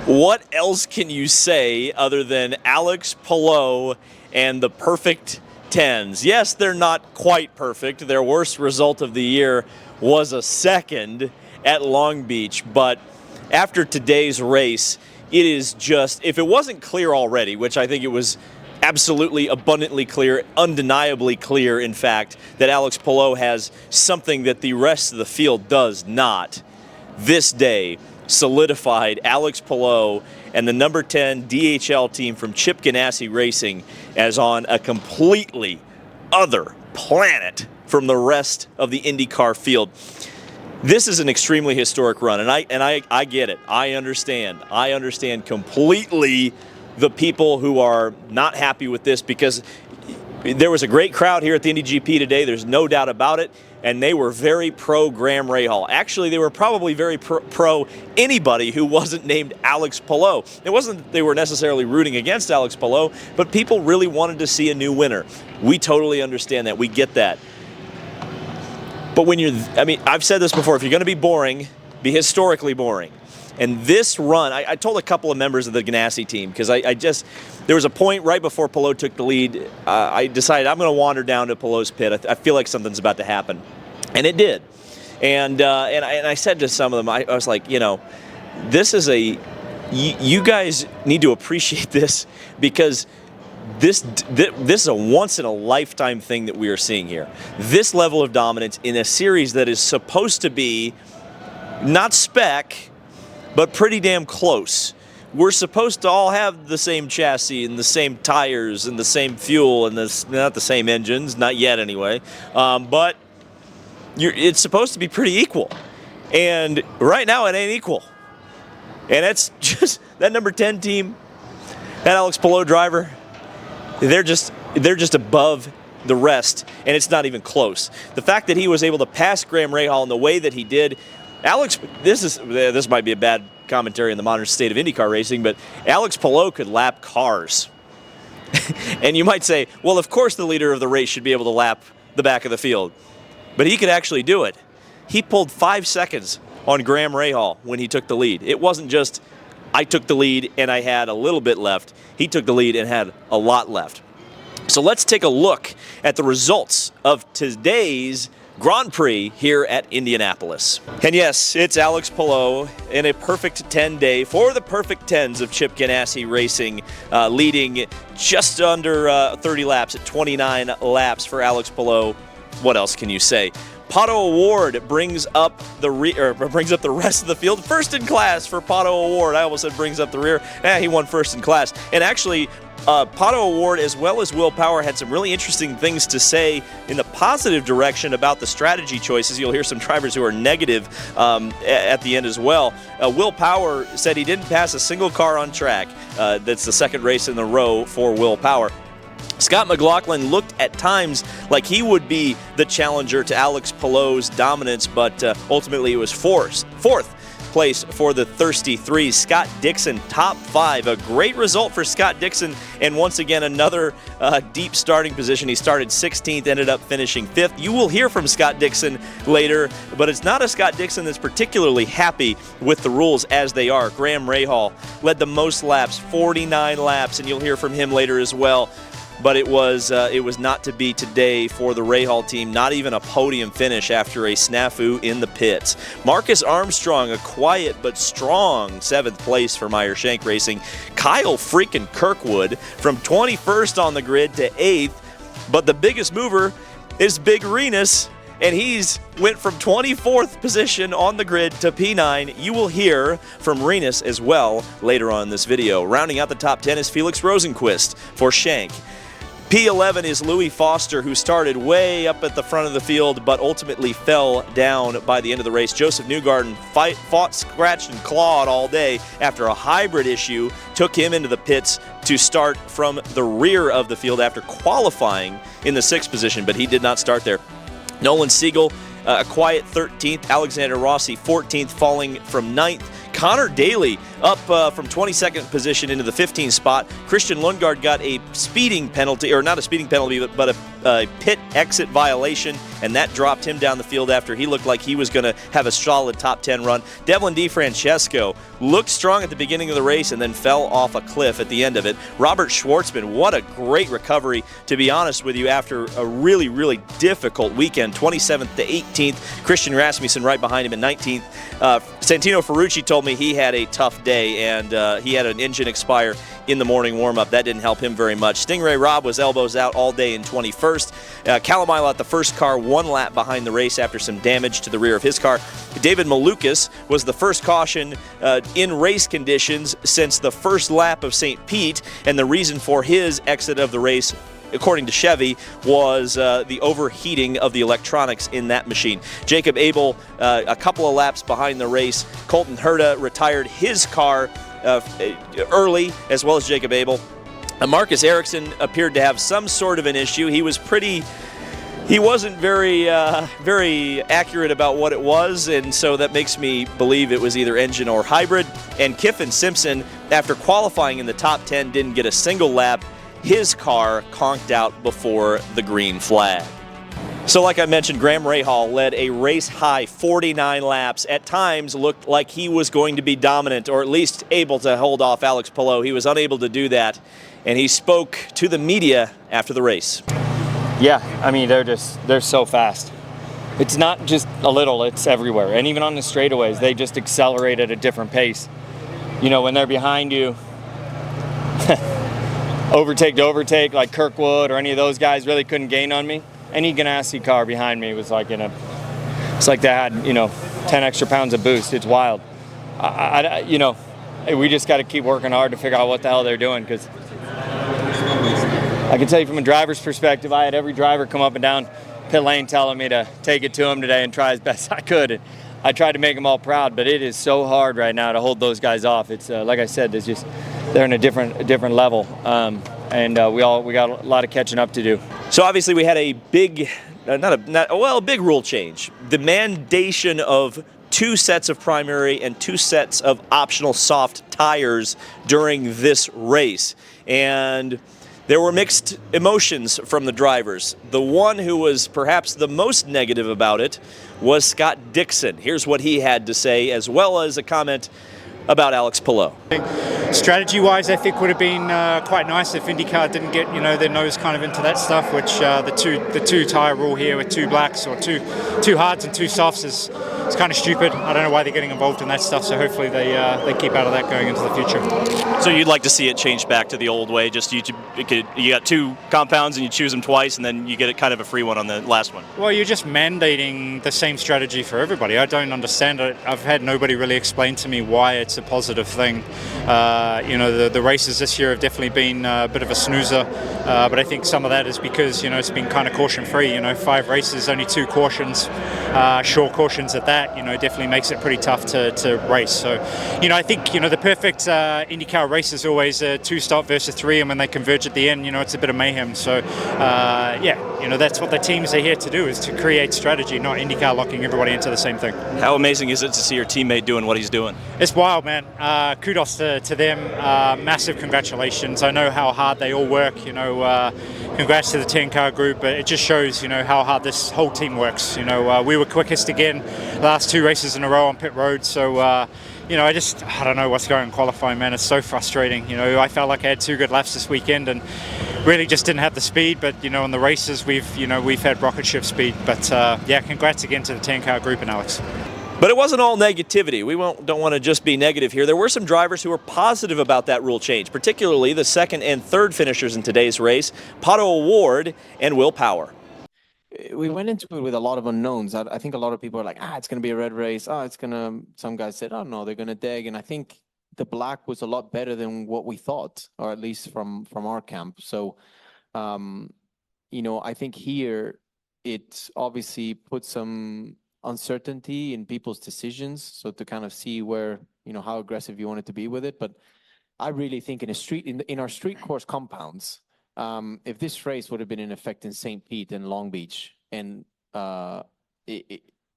What else can you say other than Alex Palou and the perfect tens? Yes, they're not quite perfect. Their worst result of the year was a second at Long Beach. But after today's race, it is just, if it wasn't clear already, which I think it was absolutely abundantly clear, undeniably clear, in fact, that Alex Palou has something that the rest of the field does not. This day solidified Alex Palou and the number 10 DHL team from Chip Ganassi Racing as on a completely other planet from the rest of the IndyCar field. This is an extremely historic run, and I get it. I understand completely the people who are not happy with this, because there was a great crowd here at the Indy GP today. There's no doubt about it. And they were very pro Graham Rahal. Actually, they were probably very pro anybody who wasn't named Alex Palou. It wasn't that they were necessarily rooting against Alex Palou, but people really wanted to see a new winner. We totally understand that. We get that. But when I've said this before, if you're going to be boring, be historically boring. And this run, I told a couple of members of the Ganassi team, because there was a point right before Palou took the lead, I decided I'm going to wander down to Palou's pit. I feel like something's about to happen. And it did. And I said to some of them, I was like, this is you guys need to appreciate this, because this is a once-in-a-lifetime thing that we are seeing here. This level of dominance in a series that is supposed to be not spec, but pretty damn close. We're supposed to all have the same chassis and the same tires and the same fuel and not the same engines, not yet anyway, but it's supposed to be pretty equal. And right now it ain't equal. And it's just that number 10 team, that Alex Palou driver, they're just above the rest, and it's not even close. The fact that he was able to pass Graham Rahal in the way that he did, Alex, this might be a bad commentary in the modern state of IndyCar racing, but Alex Palou could lap cars. And you might say, well, of course the leader of the race should be able to lap the back of the field. But he could actually do it. He pulled 5 seconds on Graham Rahal when he took the lead. It wasn't just, I took the lead and I had a little bit left. He took the lead and had a lot left. So let's take a look at the results of today's Grand Prix here at Indianapolis. And yes, it's Alex Palou in a perfect 10 day for the perfect 10s of Chip Ganassi Racing, leading just under 30 laps at 29 laps for Alex Palou. What else can you say? Pato O'Ward brings up the rest of the field. First in class for Pato O'Ward. I almost said brings up the rear. He won first in class. And actually, Pato O'Ward, as well as Will Power, had some really interesting things to say in the positive direction about the strategy choices. You'll hear some drivers who are negative at the end as well. Will Power said he didn't pass a single car on track. That's the second race in a row for Will Power. Scott McLaughlin looked at times like he would be the challenger to Alex Palou's dominance, but ultimately it was fourth place for the Thirsty Three. Scott Dixon, top 5. A great result for Scott Dixon, and once again another deep starting position. He started 16th, ended up finishing 5th. You will hear from Scott Dixon later, but it's not a Scott Dixon that's particularly happy with the rules as they are. Graham Rahal led the most laps, 49 laps, and you'll hear from him later as well. But it was not to be today for the Rahal team, not even a podium finish after a snafu in the pits. Marcus Armstrong, a quiet but strong 7th place for Meyer Shank Racing. Kyle freaking Kirkwood from 21st on the grid to 8th. But the biggest mover is Big Rinus, and he's went from 24th position on the grid to P9. You will hear from Rinus as well later on in this video. Rounding out the top 10 is Felix Rosenquist for Shank. P11 is Louis Foster, who started way up at the front of the field, but ultimately fell down by the end of the race. Joseph Newgarden fought, scratched, and clawed all day after a hybrid issue took him into the pits to start from the rear of the field after qualifying in the 6th position, but he did not start there. Nolan Siegel, a quiet 13th. Alexander Rossi, 14th, falling from 9th. Connor Daly up from 22nd position into the 15th spot. Christian Lundgaard got a speeding penalty, or not a speeding penalty, but a pit exit violation, and that dropped him down the field after he looked like he was going to have a solid top 10 run. Devlin DeFrancesco looked strong at the beginning of the race and then fell off a cliff at the end of it. Robert Schwartzman, what a great recovery, to be honest with you, after a really, really difficult weekend, 27th to 18th. Christian Rasmussen right behind him in 19th. Santino Ferrucci told me he had a tough day, and he had an engine expire in the morning warm-up. That didn't help him very much. Stingray Robb was elbows out all day in 21st. Callum Ilott, the first car, 1 lap behind the race after some damage to the rear of his car. David Malukas was the first caution in race conditions since the first lap of St. Pete, and the reason for his exit of the race, according to Chevy, was the overheating of the electronics in that machine. Jacob Abel, a couple of laps behind the race. Colton Herta retired his car early, as well as Jacob Abel. Marcus Ericsson appeared to have some sort of an issue. He wasn't very accurate about what it was, and so that makes me believe it was either engine or hybrid. And Kiffin Simpson, after qualifying in the top 10, didn't get a single lap. His car conked out before the green flag. So like I mentioned, Graham Rahal led a race-high 49 laps. At times looked like he was going to be dominant, or at least able to hold off Alex Palou. He was unable to do that, and he spoke to the media after the race. Yeah, I mean, they're so fast. It's not just a little, it's everywhere. And even on the straightaways, they just accelerate at a different pace. You know, when they're behind you, overtake to overtake, like Kirkwood or any of those guys really couldn't gain on me. Any Ganassi car behind me was like it's like they had, 10 extra pounds of boost. It's wild. We just got to keep working hard to figure out what the hell they're doing, because I can tell you from a driver's perspective, I had every driver come up and down pit lane telling me to take it to them today and try as best I could. And I tried to make them all proud, but it is so hard right now to hold those guys off. It's like I said, they're in a different level, and we got a lot of catching up to do. So obviously we had a big, big rule change. The mandation of 2 sets of primary and 2 sets of optional soft tires during this race, and there were mixed emotions from the drivers. The one who was perhaps the most negative about it was Scott Dixon. Here's what he had to say, as well as a comment about Alex Palou. Strategy-wise, I think would have been quite nice if IndyCar didn't get their nose kind of into that stuff. Which the two tire rule here with 2 blacks or two hards and 2 softs is kind of stupid. I don't know why they're getting involved in that stuff. So hopefully they keep out of that going into the future. So you'd like to see it change back to the old way? Just you got 2 compounds and you choose them twice, and then you get it kind of a free one on the last one. Well, you're just mandating the same strategy for everybody. I don't understand it. I've had nobody really explain to me why it's a positive thing. The races this year have definitely been a bit of a snoozer, but I think some of that is because it's been kind of caution-free. 5 races, only 2 cautions, short cautions at that. Definitely makes it pretty tough to race. So, I think the perfect IndyCar race is always a 2-stop versus 3, and when they converge at the end, it's a bit of mayhem. So, that's what the teams are here to do, is to create strategy, not IndyCar locking everybody into the same thing. How amazing is it to see your teammate doing what he's doing? It's wild, man. Kudos to them. Massive congratulations. I know how hard they all work. Congrats to the 10-car group. But it just shows, how hard this whole team works. We were quickest again last 2 races in a row on pit road. So, I don't know what's going on qualifying, man. It's so frustrating. I felt like I had 2 good laps this weekend and really just didn't have the speed. But, on the races, we've had rocket ship speed. But, congrats again to the 10-car group and Alex. But it wasn't all negativity. We don't want to just be negative here. There were some drivers who were positive about that rule change, particularly the 2nd and 3rd finishers in today's race, Pato O'Ward and Will Power. We went into it with a lot of unknowns. I think a lot of people are like, it's going to be a red race. Some guys said, oh, no, they're going to dig. And I think the black was a lot better than what we thought, or at least from our camp. So, I think here it obviously put some uncertainty in people's decisions, so to kind of see where how aggressive you wanted to be with it. But I really think in our street course compounds, if this race would have been in effect in St. Pete and Long Beach, and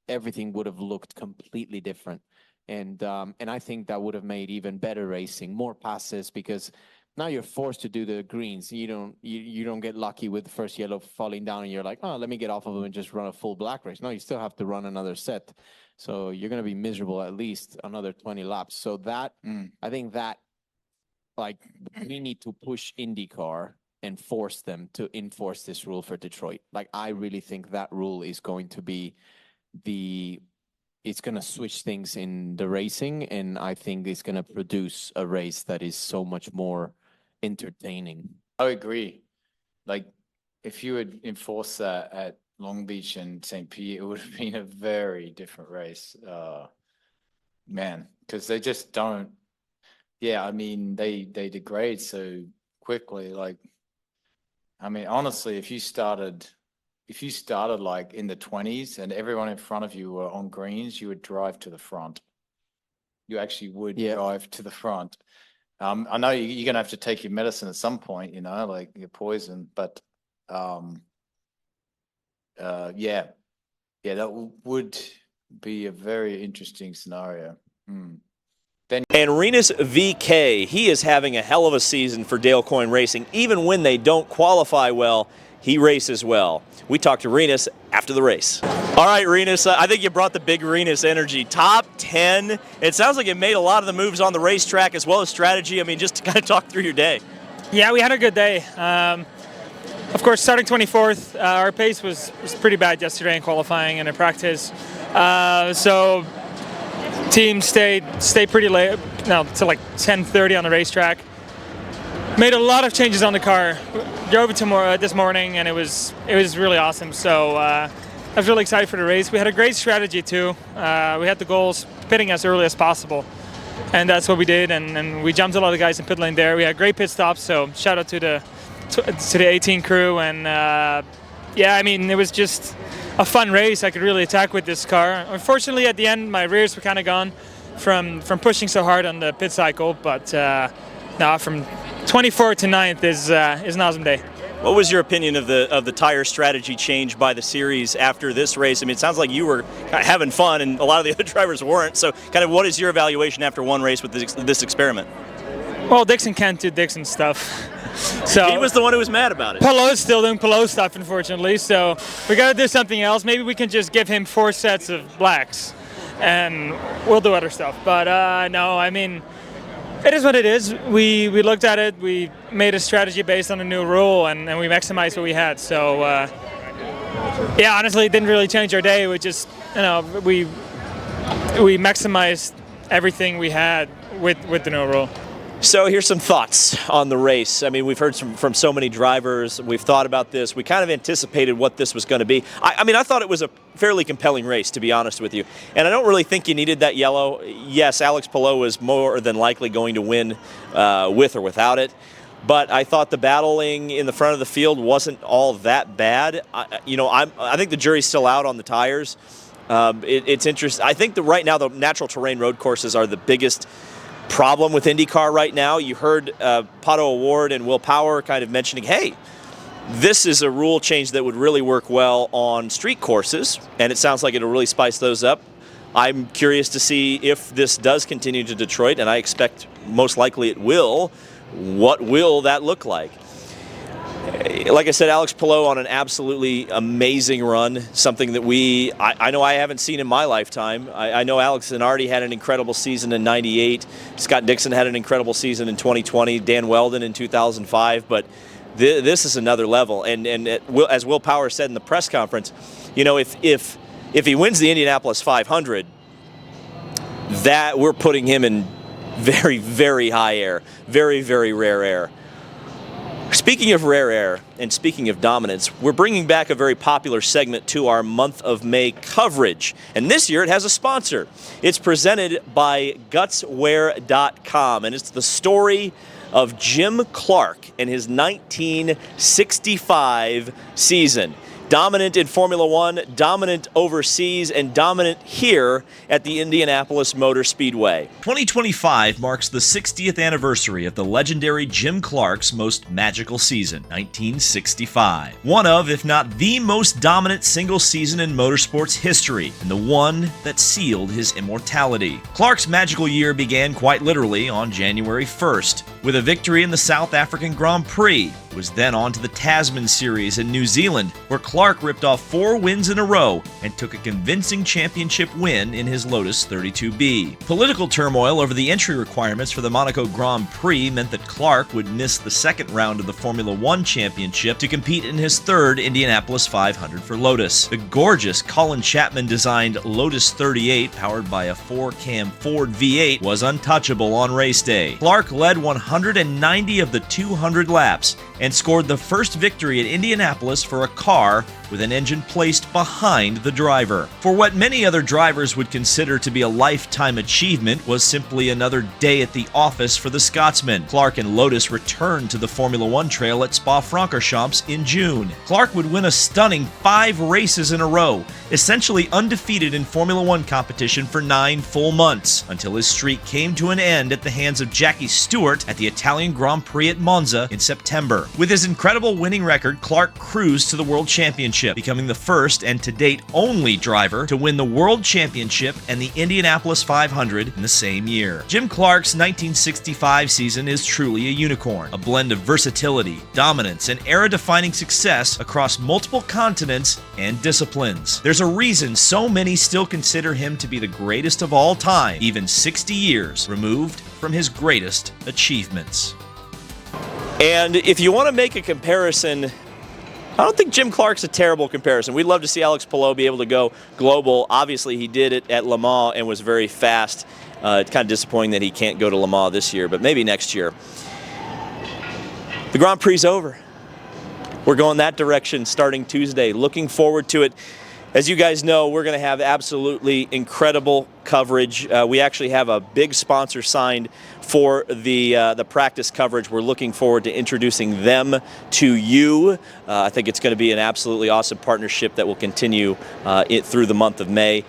everything would have looked completely different. And I think that would have made even better racing, more passes, because now you're forced to do the greens. You don't get lucky with the first yellow falling down and you're like, oh, let me get off of them and just run a full black race. No, you still have to run another set. So you're going to be miserable at least another 20 laps. So that, I think that, like, we need to push IndyCar and force them to enforce this rule for Detroit. Like, I really think that rule is going to be it's going to switch things in the racing, and I think it's going to produce a race that is so much more entertaining. I agree. Like, if you would enforce that at Long Beach and St. Pete, it would have been a very different race. Man, because they just don't. Yeah, I mean, they degrade so quickly. Like, I mean, honestly, if you started like in the 20s and everyone in front of you were on greens, you would drive to the front. You actually would drive to the front. I know you're going to have to take your medicine at some point, you know, like your poison, but yeah, that would be a very interesting scenario. And Rinus VeeKay, he is having a hell of a season for Dale Coyne Racing. Even when they don't qualify well, he races well. We talked to Rinus after the race. All right, Rinus, I think you brought the big Rinus energy. Top 10. It sounds like you made a lot of the moves on the racetrack as well as strategy. I mean, just to kind of talk through your day. Yeah, we had a good day. Of course, starting 24th, our pace was pretty bad yesterday in qualifying and in practice. So team stayed pretty late, till like 10:30 on the racetrack. Made a lot of changes on the car. Drove it this morning, and it was really awesome. So I was really excited for the race. We had a great strategy too. We had the goals pitting as early as possible, and that's what we did. And we jumped a lot of guys in pit lane there. We had great pit stops. So shout out to the 18 crew. And yeah, I mean, it was just a fun race. I could really attack with this car. Unfortunately, at the end, my rears were kind of gone from pushing so hard on the pit cycle. But no, from 24th to 9th is an awesome day. What was your opinion of the tire strategy change by the series after this race? I mean, it sounds like you were having fun, and a lot of the other drivers weren't. So, kind of, what is your evaluation after one race with this experiment? Well, Dixon can't do Dixon stuff. So he was the one who was mad about it. Palou's still doing Palou stuff, unfortunately. So we got to do something else. Maybe we can just give him 4 sets of blacks, and we'll do other stuff. But no, I mean, it is what it is. We looked at it. We made a strategy based on a new rule, and we maximized what we had. So yeah, honestly, it didn't really change our day. We just, you know, we maximized everything we had with the new rule. So here's some thoughts on the race. I mean, we've heard from so many drivers. We've thought about this. We kind of anticipated what this was going to be. I mean, I thought it was a fairly compelling race, to be honest with you. And I don't really think you needed that yellow. Yes, Alex Palou was more than likely going to win with or without it. But I thought the battling in the front of the field wasn't all that bad. I think the jury's still out on the tires. It's interesting. I think that right now the natural terrain road courses are the biggest problem with IndyCar right now. You heard Pato O'Ward and Will Power kind of mentioning, hey, this is a rule change that would really work well on street courses, and it sounds like it'll really spice those up. I'm curious to see if this does continue to Detroit, and I expect most likely it will. What will that look like? Like I said, Alex Palou on an absolutely amazing run, something that I know I haven't seen in my lifetime. I know Alex Zanardi had an incredible season in '98. Scott Dixon had an incredible season in 2020. Dan Weldon in 2005. But this is another level. And as Will Power said in the press conference, you know, if he wins the Indianapolis 500, that we're putting him in very, very high air, very, very rare air. Speaking of rare air and speaking of dominance, we're bringing back a very popular segment to our month of May coverage. And this year it has a sponsor. It's presented by gutswear.com, and it's the story of Jim Clark and his 1965 season. Dominant in Formula One, dominant overseas, and dominant here at the Indianapolis Motor Speedway. 2025 marks the 60th anniversary of the legendary Jim Clark's most magical season, 1965. One of, if not the most dominant single season in motorsports history, and the one that sealed his immortality. Clark's magical year began quite literally on January 1st, with a victory in the South African Grand Prix. It was then on to the Tasman Series in New Zealand, where Clark ripped off 4 wins in a row and took a convincing championship win in his Lotus 32B. Political turmoil over the entry requirements for the Monaco Grand Prix meant that Clark would miss the second round of the Formula One Championship to compete in his 3rd Indianapolis 500 for Lotus. The gorgeous Colin Chapman-designed Lotus 38, powered by a 4-cam Ford V8, was untouchable on race day. Clark led 190 of the 200 laps and scored the first victory at Indianapolis for a car with an engine placed behind the driver. For what many other drivers would consider to be a lifetime achievement was simply another day at the office for the Scotsman. Clark and Lotus returned to the Formula One trail at Spa-Francorchamps in June. Clark would win a stunning 5 races in a row, essentially undefeated in Formula One competition for 9 full months, until his streak came to an end at the hands of Jackie Stewart at the Italian Grand Prix at Monza in September. With his incredible winning record, Clark cruised to the World Championship, becoming the first and to date only driver to win the World Championship and the Indianapolis 500 in the same year. Jim Clark's 1965 season is truly a unicorn, a blend of versatility, dominance, and era-defining success across multiple continents and disciplines. There's a reason so many still consider him to be the greatest of all time, even 60 years removed from his greatest achievements. And if you want to make a comparison, I don't think Jim Clark's a terrible comparison. We'd love to see Alex Palou be able to go global. Obviously, he did it at Le Mans and was very fast. It's kind of disappointing that he can't go to Le Mans this year, but maybe next year. The Grand Prix is over. We're going that direction starting Tuesday. Looking forward to it. As you guys know, we're going to have absolutely incredible coverage. We actually have a big sponsor signed for the practice coverage. We're looking forward to introducing them to you. I think it's going to be an absolutely awesome partnership that will continue through the month of May.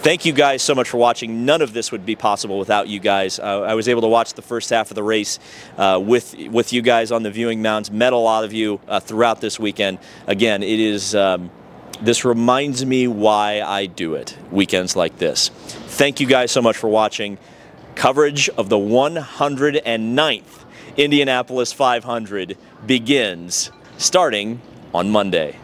Thank you guys so much for watching. None of this would be possible without you guys. I was able to watch the first half of the race with you guys on the viewing mounts. Met a lot of you throughout this weekend. Again, it is... This reminds me why I do it, weekends like this. Thank you guys so much for watching. Coverage of the 109th Indianapolis 500 begins starting on Monday.